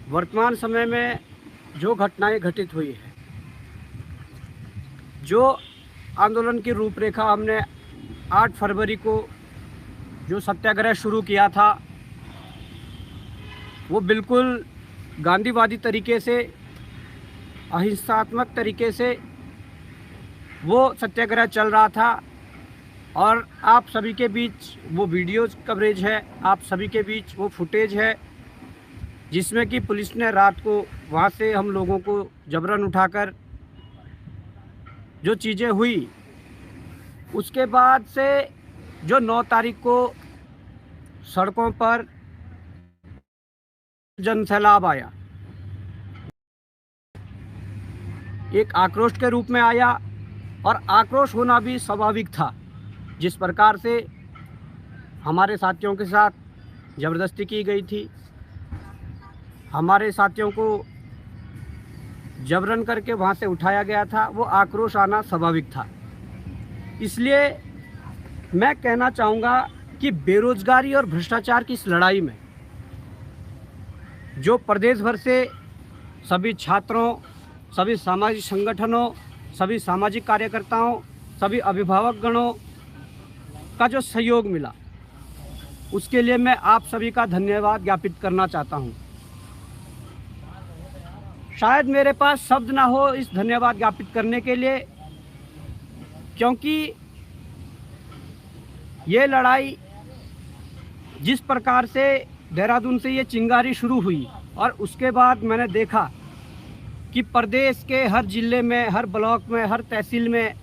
वर्तमान समय में जो घटनाएं घटित हुई है, जो आंदोलन की रूपरेखा हमने 8 फरवरी को जो सत्याग्रह शुरू किया था, वो बिल्कुल गांधीवादी तरीके से, अहिंसात्मक तरीके से वो सत्याग्रह चल रहा था। और आप सभी के बीच वो वीडियो कवरेज है, आप सभी के बीच वो फुटेज है, जिसमें कि पुलिस ने रात को वहाँ से हम लोगों को जबरन उठाकर जो चीज़ें हुई, उसके बाद से जो 9 तारीख को सड़कों पर जनसैलाब आया, एक आक्रोश के रूप में आया। और आक्रोश होना भी स्वाभाविक था। जिस प्रकार से हमारे साथियों के साथ ज़बरदस्ती की गई थी, हमारे साथियों को जबरन करके वहाँ से उठाया गया था, वो आक्रोश आना स्वाभाविक था। इसलिए मैं कहना चाहूँगा कि बेरोजगारी और भ्रष्टाचार की इस लड़ाई में जो प्रदेश भर से सभी छात्रों, सभी सामाजिक संगठनों, सभी सामाजिक कार्यकर्ताओं, सभी अभिभावक गणों का जो सहयोग मिला, उसके लिए मैं आप सभी का धन्यवाद ज्ञापित करना चाहता हूँ। शायद मेरे पास शब्द ना हो इस धन्यवाद ज्ञापित करने के लिए, क्योंकि ये लड़ाई जिस प्रकार से देहरादून से ये चिंगारी शुरू हुई और उसके बाद मैंने देखा कि प्रदेश के हर जिले में, हर ब्लॉक में, हर तहसील में,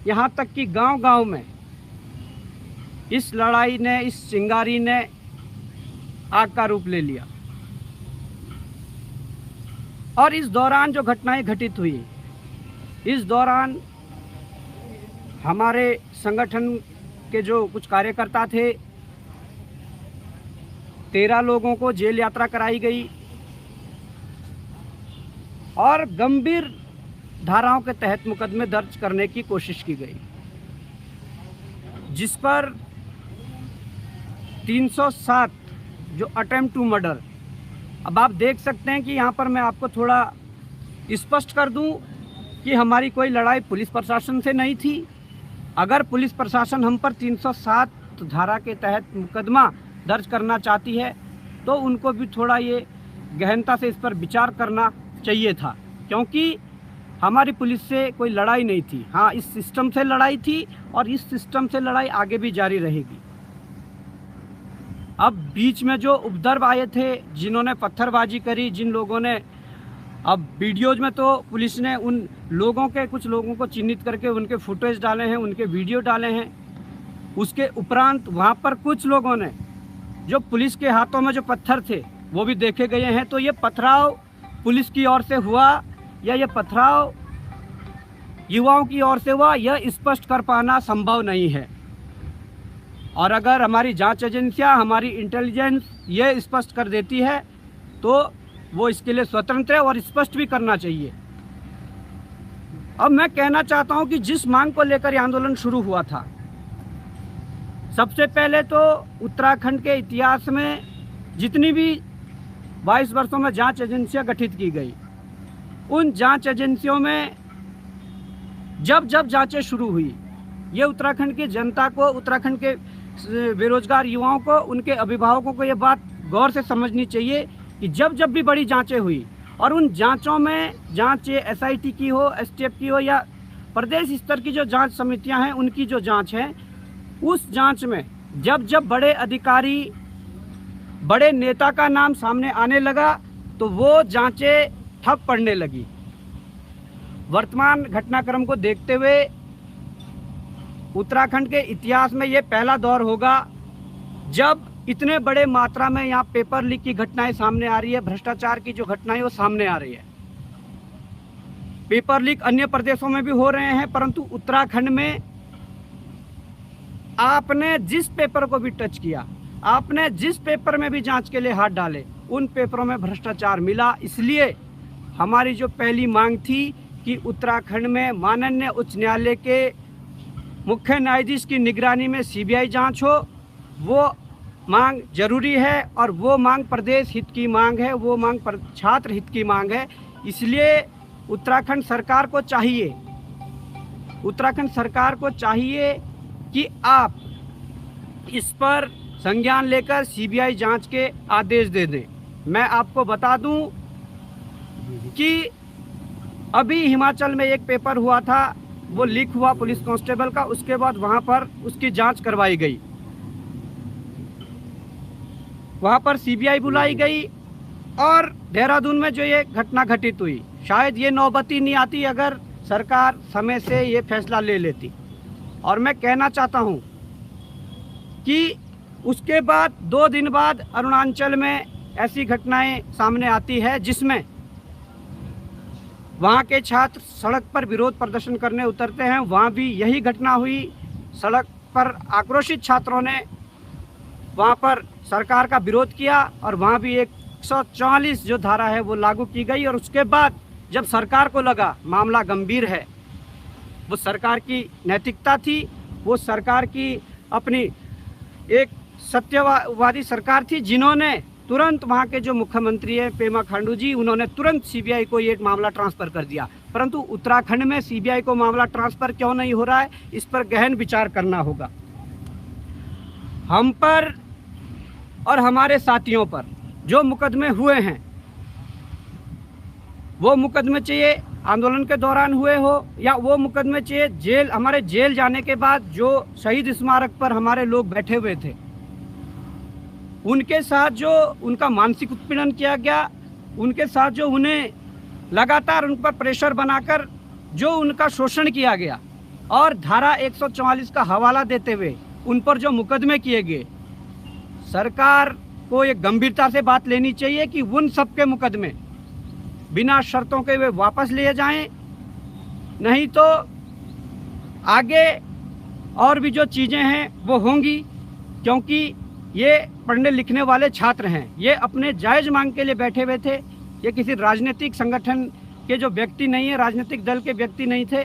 यहाँ तक कि गांव-गांव में इस लड़ाई ने, इस चिंगारी ने आग का रूप ले लिया। और इस दौरान जो घटनाएं घटित हुई, इस दौरान हमारे संगठन के जो कुछ कार्यकर्ता थे, 13 लोगों को जेल यात्रा कराई गई और गंभीर धाराओं के तहत मुकदमे दर्ज करने की कोशिश की गई, जिस पर 307 जो अटेम्प्ट टू मर्डर। अब आप देख सकते हैं कि यहाँ पर मैं आपको थोड़ा स्पष्ट कर दूं कि हमारी कोई लड़ाई पुलिस प्रशासन से नहीं थी। अगर पुलिस प्रशासन हम पर 307 धारा के तहत मुकदमा दर्ज करना चाहती है, तो उनको भी थोड़ा ये गहनता से इस पर विचार करना चाहिए था, क्योंकि हमारी पुलिस से कोई लड़ाई नहीं थी। हाँ, इस सिस्टम से लड़ाई थी और इस सिस्टम से लड़ाई आगे भी जारी रहेगी। अब बीच में जो उपद्रव आए थे, जिन्होंने पत्थरबाजी करी, जिन लोगों ने, अब वीडियोज में तो पुलिस ने उन लोगों के, कुछ लोगों को चिन्हित करके उनके फुटेज डाले हैं, उनके वीडियो डाले हैं। उसके उपरांत वहाँ पर कुछ लोगों ने, जो पुलिस के हाथों में जो पत्थर थे, वो भी देखे गए हैं। तो ये पथराव पुलिस की ओर से हुआ या ये पथराव युवाओं की ओर से हुआ, यह स्पष्ट कर पाना संभव नहीं है। और अगर हमारी जांच एजेंसियां, हमारी इंटेलिजेंस ये स्पष्ट कर देती है, तो वो इसके लिए स्वतंत्र है और स्पष्ट भी करना चाहिए। अब मैं कहना चाहता हूं कि जिस मांग को लेकर यह आंदोलन शुरू हुआ था, सबसे पहले तो उत्तराखंड के इतिहास में जितनी भी 22 वर्षों में जांच एजेंसियां गठित की गई, उन जांच एजेंसियों में जब जब जांचें शुरू हुई, ये उत्तराखंड की जनता को, उत्तराखंड के बेरोजगार युवाओं को, उनके अभिभावकों को ये बात गौर से समझनी चाहिए कि जब जब भी बड़ी जांचें हुई और उन जांचों में, जांच SIT की हो, STF की हो या प्रदेश स्तर की जो जांच समितियां हैं उनकी जो जांच है, उस जांच में जब जब बड़े अधिकारी, बड़े नेता का नाम सामने आने लगा, तो वो जांचें ठप पड़ने लगी। वर्तमान घटनाक्रम को देखते हुए उत्तराखंड के इतिहास में ये पहला दौर होगा जब इतने बड़े मात्रा में यहाँ पेपर लीक की घटनाएं सामने आ रही है, भ्रष्टाचार की जो घटनाएं वो सामने आ रही है। पेपर लीक अन्य प्रदेशों में भी हो रहे हैं, परंतु उत्तराखंड में आपने जिस पेपर को भी टच किया, आपने जिस पेपर में भी जांच के लिए हाथ डाले, उन पेपरों में भ्रष्टाचार मिला। इसलिए हमारी जो पहली मांग थी कि उत्तराखंड में माननीय उच्च न्यायालय के मुख्य न्यायाधीश की निगरानी में CBI जांच हो, वो मांग जरूरी है और वो मांग प्रदेश हित की मांग है, वो मांग छात्र हित की मांग है। इसलिए उत्तराखंड सरकार को चाहिए कि आप इस पर संज्ञान लेकर सीबीआई जांच के आदेश दे दें। मैं आपको बता दूं कि अभी हिमाचल में एक पेपर हुआ था, वो लीक हुआ पुलिस कांस्टेबल का, उसके बाद वहां पर उसकी जांच करवाई गई, वहां पर सीबीआई बुलाई गई और देहरादून में जो ये घटना घटित हुई, शायद ये नौबती नहीं आती अगर सरकार समय से ये फैसला ले लेती। और मैं कहना चाहता हूं कि उसके बाद 2 दिन बाद अरुणाचल में ऐसी घटनाएं सामने आती है जिसमें वहां के छात्र सड़क पर विरोध प्रदर्शन करने उतरते हैं। वहां भी यही घटना हुई, सड़क पर आक्रोशित छात्रों ने वहां पर सरकार का विरोध किया और वहां भी 144 जो धारा है वो लागू की गई। और उसके बाद जब सरकार को लगा मामला गंभीर है, वो सरकार की नैतिकता थी, वो सरकार की अपनी एक सत्यवादी सरकार थी, जिन्होंने तुरंत वहाँ के जो मुख्यमंत्री है पेमा खांडू जी, उन्होंने तुरंत सीबीआई को ये मामला ट्रांसफ़र कर दिया। परंतु उत्तराखंड में सीबीआई को मामला ट्रांसफ़र क्यों नहीं हो रहा है, इस पर गहन विचार करना होगा। हम पर और हमारे साथियों पर जो मुकदमे हुए हैं, वो मुकदमे चाहिए आंदोलन के दौरान हुए हो या वो मुकदमे चाहिए हमारे जेल जाने के बाद जो शहीद स्मारक पर हमारे लोग बैठे हुए थे, उनके साथ जो उनका मानसिक उत्पीड़न किया गया, उनके साथ जो उन्हें लगातार उन पर प्रेशर बनाकर जो उनका शोषण किया गया और धारा 144 का हवाला देते हुए उन पर जो मुकदमे किए गए, सरकार को ये गंभीरता से बात लेनी चाहिए कि उन सब के मुकदमे बिना शर्तों के वे वापस लिए जाएं, नहीं तो आगे और भी जो चीज़ें हैं वो होंगी। क्योंकि ये पढ़ने लिखने वाले छात्र हैं, ये अपने जायज़ मांग के लिए बैठे हुए थे, ये किसी राजनीतिक संगठन के जो व्यक्ति नहीं है, राजनीतिक दल के व्यक्ति नहीं थे।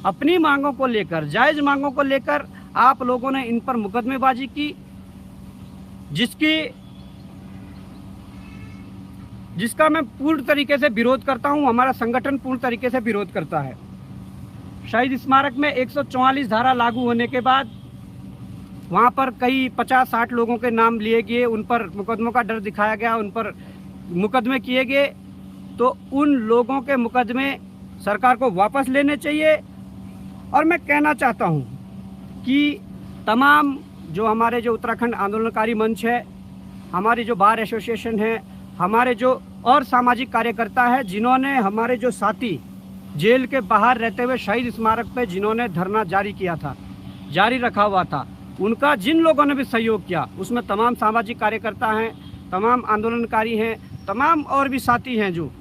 अपनी मांगों को लेकर, जायज़ मांगों को लेकर आप लोगों ने इन पर मुकदमेबाजी की, जिसका मैं पूर्ण तरीके से विरोध करता हूं, हमारा संगठन पूर्ण तरीके से विरोध करता है। शहीद स्मारक में 144 धारा लागू होने के बाद वहां पर कई 50-60 लोगों के नाम लिए गए, उन पर मुकदमों का डर दिखाया गया, उन पर मुकदमे किए गए। तो उन लोगों के मुकदमे सरकार को वापस लेने चाहिए। और मैं कहना चाहता हूं कि तमाम जो हमारे जो उत्तराखंड आंदोलनकारी मंच है, हमारी जो बार एसोसिएशन है, हमारे जो और सामाजिक कार्यकर्ता है, जिन्होंने हमारे जो साथी जेल के बाहर रहते हुए शहीद स्मारक पे जिन्होंने धरना जारी रखा हुआ था, उनका जिन लोगों ने भी सहयोग किया, उसमें तमाम सामाजिक कार्यकर्ता हैं, तमाम आंदोलनकारी हैं, तमाम और भी साथी हैं, जो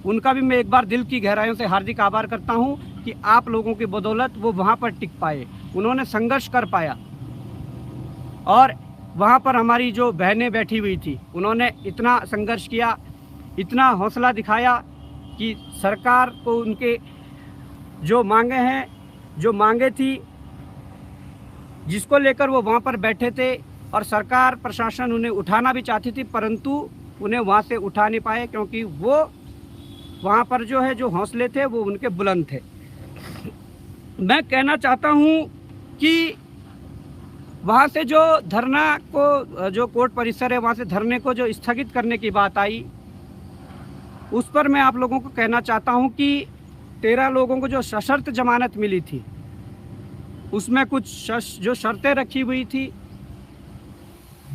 उनका भी मैं एक बार दिल की गहराइयों से हार्दिक आभार करता हूं कि आप लोगों की बदौलत वो वहां पर टिक पाए, उन्होंने संघर्ष कर पाया। और वहाँ पर हमारी जो बहनें बैठी हुई थी, उन्होंने इतना संघर्ष किया, इतना हौसला दिखाया कि सरकार को उनके जो मांगे थी, जिसको लेकर वो वहाँ पर बैठे थे, और सरकार प्रशासन उन्हें उठाना भी चाहती थी, परंतु उन्हें वहाँ से उठा नहीं पाए, क्योंकि वो वहाँ पर जो हौसले थे वो उनके बुलंद थे। मैं कहना चाहता हूँ कि वहाँ से जो धरना को, जो कोर्ट परिसर है, वहाँ से धरने को जो स्थगित करने की बात आई, उस पर मैं आप लोगों को कहना चाहता हूँ कि 13 लोगों को जो सशर्त जमानत मिली थी, उसमें कुछ जो शर्तें रखी हुई थी,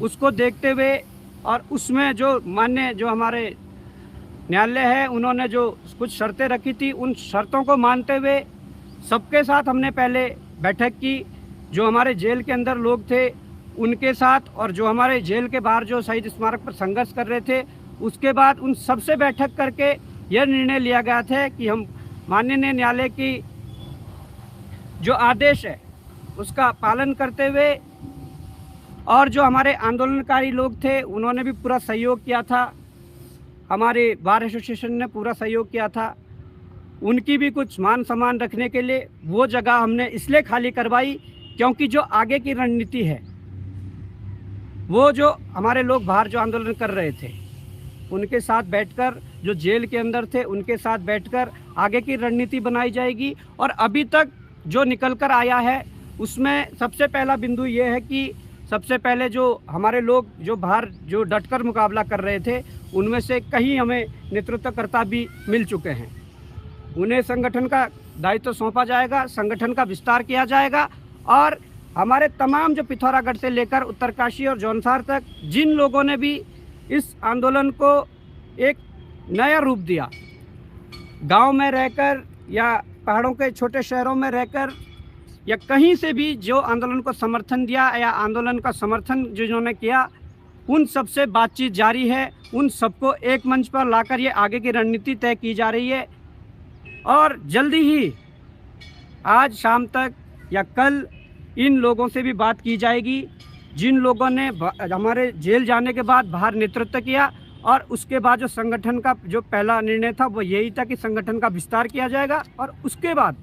उसको देखते हुए और उसमें जो मान्य जो हमारे न्यायालय है, उन्होंने जो कुछ शर्तें रखी थी, उन शर्तों को मानते हुए सबके साथ हमने पहले बैठक की। जो हमारे जेल के अंदर लोग थे उनके साथ, और जो हमारे जेल के बाहर जो शहीद स्मारक पर संघर्ष कर रहे थे, उसके बाद उन सबसे बैठक करके यह निर्णय लिया गया था कि हम माननीय न्यायालय की जो आदेश है उसका पालन करते हुए, और जो हमारे आंदोलनकारी लोग थे उन्होंने भी पूरा सहयोग किया था, हमारे बार एसोसिएशन ने पूरा सहयोग किया था, उनकी भी कुछ मान सम्मान रखने के लिए वो जगह हमने इसलिए खाली करवाई क्योंकि जो आगे की रणनीति है वो जो हमारे लोग बाहर जो आंदोलन कर रहे थे उनके साथ बैठकर, जो जेल के अंदर थे उनके साथ बैठकर आगे की रणनीति बनाई जाएगी। और अभी तक जो निकल कर आया है उसमें सबसे पहला बिंदु ये है कि सबसे पहले जो हमारे लोग जो बाहर जो डटकर मुकाबला कर रहे थे उनमें से कई हमें नेतृत्वकर्ता भी मिल चुके हैं। उन्हें संगठन का दायित्व सौंपा जाएगा, संगठन का विस्तार किया जाएगा और हमारे तमाम जो पिथौरागढ़ से लेकर उत्तरकाशी और जौनसार तक जिन लोगों ने भी इस आंदोलन को एक नया रूप दिया, गांव में रहकर या पहाड़ों के छोटे शहरों में रहकर या कहीं से भी जो आंदोलन को समर्थन दिया या आंदोलन का समर्थन जिन्होंने किया, उन सब से बातचीत जारी है। उन सबको एक मंच पर लाकर ये आगे की रणनीति तय की जा रही है और जल्दी ही आज शाम तक या कल इन लोगों से भी बात की जाएगी जिन लोगों ने हमारे जेल जाने के बाद बाहर नेतृत्व किया। और उसके बाद जो संगठन का जो पहला निर्णय था वो यही था कि संगठन का विस्तार किया जाएगा और उसके बाद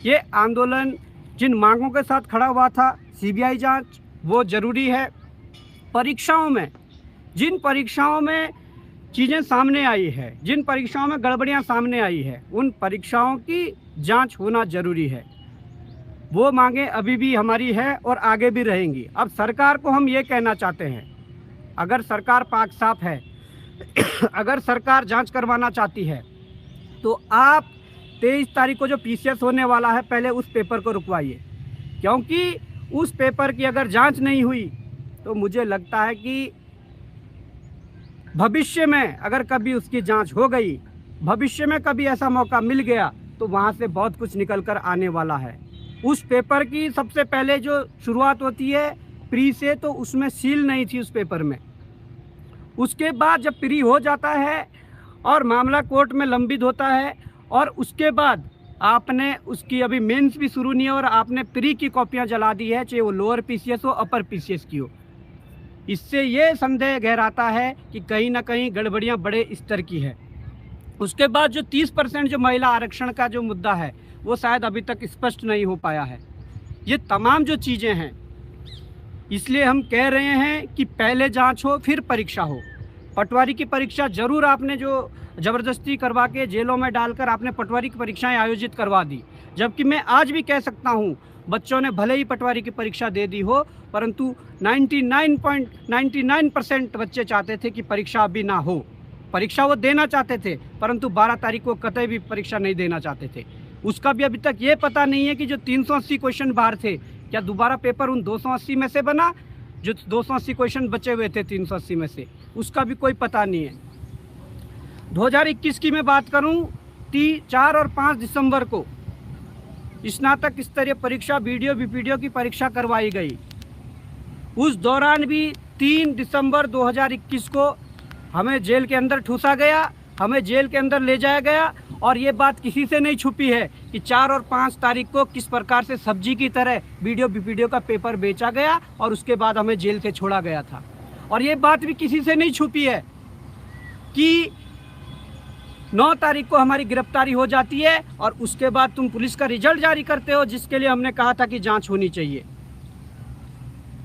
ये आंदोलन जिन मांगों के साथ खड़ा हुआ था, सीबीआई जांच वो ज़रूरी है। परीक्षाओं में जिन परीक्षाओं में चीज़ें सामने आई है, जिन परीक्षाओं में गड़बड़ियां सामने आई है, उन परीक्षाओं की जांच होना ज़रूरी है। वो मांगे अभी भी हमारी है और आगे भी रहेंगी। अब सरकार को हम ये कहना चाहते हैं, अगर सरकार पाक साफ है अगर सरकार जांच करवाना चाहती है तो आप 23 तारीख को जो पीसीएस होने वाला है पहले उस पेपर को रुकवाइए, क्योंकि उस पेपर की अगर जांच नहीं हुई तो मुझे लगता है कि भविष्य में अगर कभी उसकी जांच हो गई, भविष्य में कभी ऐसा मौका मिल गया तो वहाँ से बहुत कुछ निकल कर आने वाला है। उस पेपर की सबसे पहले जो शुरुआत होती है प्री से, तो उसमें सील नहीं थी उस पेपर में। उसके बाद जब प्री हो जाता है और मामला कोर्ट में लंबित होता है और उसके बाद आपने उसकी अभी मेंस भी शुरू नहीं है और आपने प्री की कॉपियां जला दी है, चाहे वो लोअर पीसीएस हो अपर पीसीएस की हो। इससे ये संदेह गहराता है कि कहीं ना कहीं गड़बड़ियां बड़े स्तर की है। उसके बाद जो 30% जो महिला आरक्षण का जो मुद्दा है वो शायद अभी तक स्पष्ट नहीं हो पाया है। ये तमाम जो चीज़ें हैं, इसलिए हम कह रहे हैं कि पहले जांच हो फिर परीक्षा हो। पटवारी की परीक्षा जरूर आपने जो ज़बरदस्ती करवा के जेलों में डालकर आपने पटवारी की परीक्षाएं आयोजित करवा दी, जबकि मैं आज भी कह सकता हूं बच्चों ने भले ही पटवारी की परीक्षा दे दी हो, परंतु 99.99% बच्चे चाहते थे कि परीक्षा अभी ना हो। परीक्षा वो देना चाहते थे परंतु 12 तारीख को कतई भी परीक्षा नहीं देना चाहते थे। उसका भी अभी तक ये पता नहीं है कि जो 380 क्वेश्चन बाहर थे क्या दोबारा पेपर उन 280 में से बना, जो 280 क्वेश्चन बचे हुए थे 380 में से, उसका भी कोई पता नहीं है। 2021 की मैं बात करूं, 4 और 5 दिसंबर को स्नातक स्तरीय परीक्षा वीडियो बीपीडीओ की परीक्षा करवाई गई। उस दौरान भी 3 दिसंबर 2021 को हमें जेल के अंदर ठूसा गया, हमें जेल के अंदर ले जाया गया और ये बात किसी से नहीं छुपी है कि 4 और 5 तारीख को किस प्रकार से सब्जी की तरह वीडियो बीपीडीओ का पेपर बेचा गया और उसके बाद हमें जेल से छोड़ा गया था। और ये बात भी किसी से नहीं छुपी है कि 9 तारीख को हमारी गिरफ्तारी हो जाती है और उसके बाद तुम पुलिस का रिजल्ट जारी करते हो, जिसके लिए हमने कहा था कि जांच होनी चाहिए।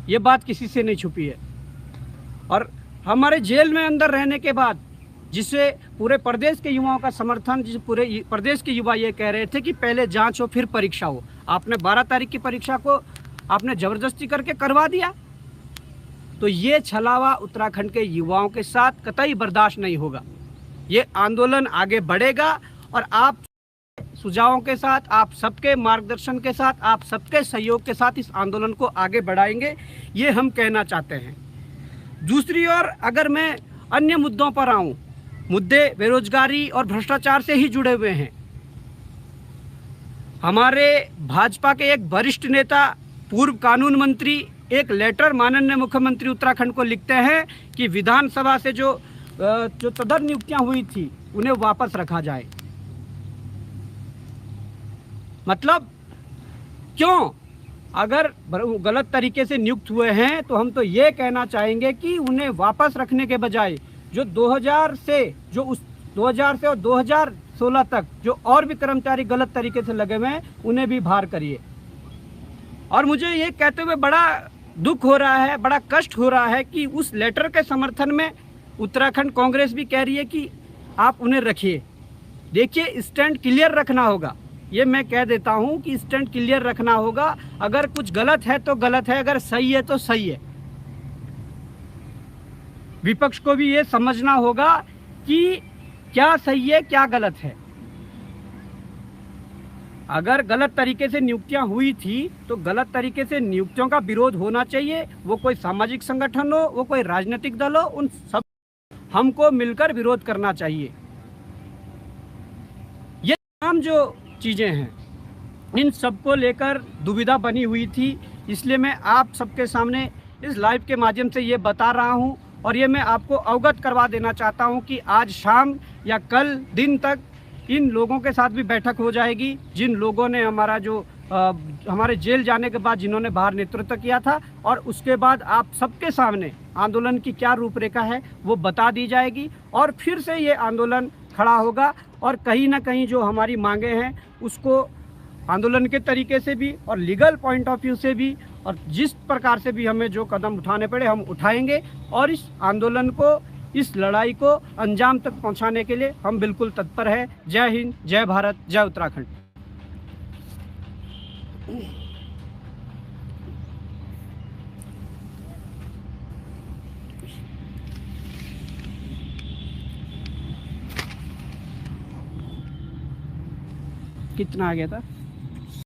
ये बात किसी से नहीं छुपी है। और हमारे जेल में अंदर रहने के बाद जिसे पूरे प्रदेश के युवाओं का समर्थन, जिसे पूरे प्रदेश के युवा ये कह रहे थे कि पहले जांच हो फिर परीक्षा हो, आपने 12 तारीख की परीक्षा को आपने ज़बरदस्ती करके करवा दिया। तो ये छलावा उत्तराखंड के युवाओं के साथ कतई बर्दाश्त नहीं होगा। ये आंदोलन आगे बढ़ेगा और आप सुझावों के साथ, आप सबके मार्गदर्शन के साथ, आप सबके सहयोग के साथ इस आंदोलन को आगे बढ़ाएंगे, ये हम कहना चाहते हैं। दूसरी ओर अगर मैं अन्य मुद्दों पर आऊं, मुद्दे बेरोजगारी और भ्रष्टाचार से ही जुड़े हुए हैं। हमारे भाजपा के एक वरिष्ठ नेता, पूर्व कानून मंत्री, एक लेटर माननीय मुख्यमंत्री उत्तराखंड को लिखते हैं कि विधानसभा से जो तदर नियुक्तियां हुई थी उन्हें वापस रखा जाए। मतलब क्यों? अगर गलत तरीके से नियुक्त हुए हैं तो हम तो ये कहना चाहेंगे कि उन्हें वापस रखने के बजाय जो 2000 से और 2016 तक जो और भी कर्मचारी गलत तरीके से लगे हुए हैं उन्हें भी बाहर करिए। और मुझे ये कहते हुए बड़ा दुख हो रहा है, बड़ा कष्ट हो रहा है कि उस लेटर के समर्थन में उत्तराखंड कांग्रेस भी कह रही है कि आप उन्हें रखिए। देखिए, स्टैंड क्लियर रखना होगा, ये मैं कह देता हूं कि स्टैंड क्लियर रखना होगा। अगर कुछ गलत है तो गलत है, अगर सही है तो सही है। विपक्ष को भी ये समझना होगा कि क्या सही है क्या गलत है। अगर गलत तरीके से नियुक्तियां हुई थी तो गलत तरीके से नियुक्तियों का विरोध होना चाहिए। वो कोई सामाजिक संगठन हो, वो कोई राजनीतिक दल हो, उन सब हमको मिलकर विरोध करना चाहिए। ये तमाम जो चीजें हैं, इन सबको लेकर दुविधा बनी हुई थी। इसलिए मैं आप सबके सामने इस लाइव के माध्यम से ये बता रहा हूँ और ये मैं आपको अवगत करवा देना चाहता हूँ कि आज शाम या कल दिन तक इन लोगों के साथ भी बैठक हो जाएगी, जिन लोगों ने हमारा जो हमारे जेल जाने के बाद जिन्होंने बाहर नेतृत्व किया था, और उसके बाद आप सबके सामने आंदोलन की क्या रूपरेखा है वो बता दी जाएगी और फिर से ये आंदोलन खड़ा होगा। और कहीं ना कहीं जो हमारी मांगे हैं उसको आंदोलन के तरीके से भी और लीगल पॉइंट ऑफ व्यू से भी और जिस प्रकार से भी हमें जो कदम उठाने पड़े हम उठाएंगे और इस आंदोलन को, इस लड़ाई को अंजाम तक पहुंचाने के लिए हम बिल्कुल तत्पर हैं। जय हिंद, जय भारत, जय उत्तराखंड। कितना आ गया था?